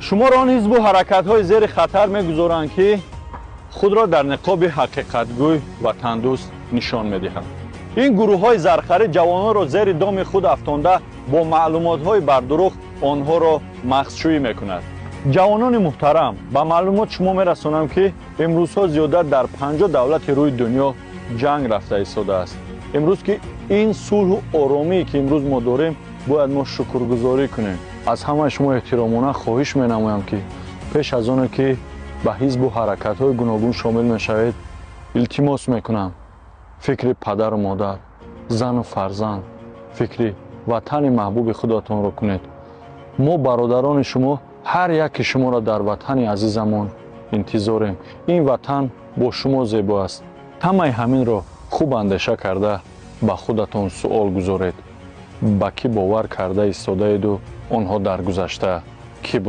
шуморо он ҳизбу ҳаракатҳои зери хатар мегузоранд ки худро дар niqoби ҳақиқатгӯй ватандӯст нишон медиҳанд. ин гурӯҳҳои зархарӣ ҷавононро зери доми худ афтонда бо маълумотҳои бардурӯғ онҳоро мағзшӯӣ мекунад. ҷавонони муҳтарам, ба маълумот шумо мерасонам ки имрӯзҳо зиёда дар 50 давлати рӯи дунё ҷанг рафта истодааст. имрӯз ки ин сулҳу оромие ки имрӯз мо дорем, бояд мо шукргузорӣ кунем. аз ҳамаи шумо эҳтиромона хоҳиш менамоям ки пеш аз оне ки ба ҳизбу ҳаракатҳои гуногун шомил мешавед, илтимос мекунам фикри падару модар, зану фарзанд, фикри ватани маҳбуби худатонро кунед. мо бародарони шумо ҳар яки шуморо дар ватани азизамон интизорем. ин ватан бо шумо зебо аст. ҳамаи ҳаминро хуб андеша карда ба худатон суол гузоред. ба кӣ бовар карда истодаеду онҳо дар гузашта кӣ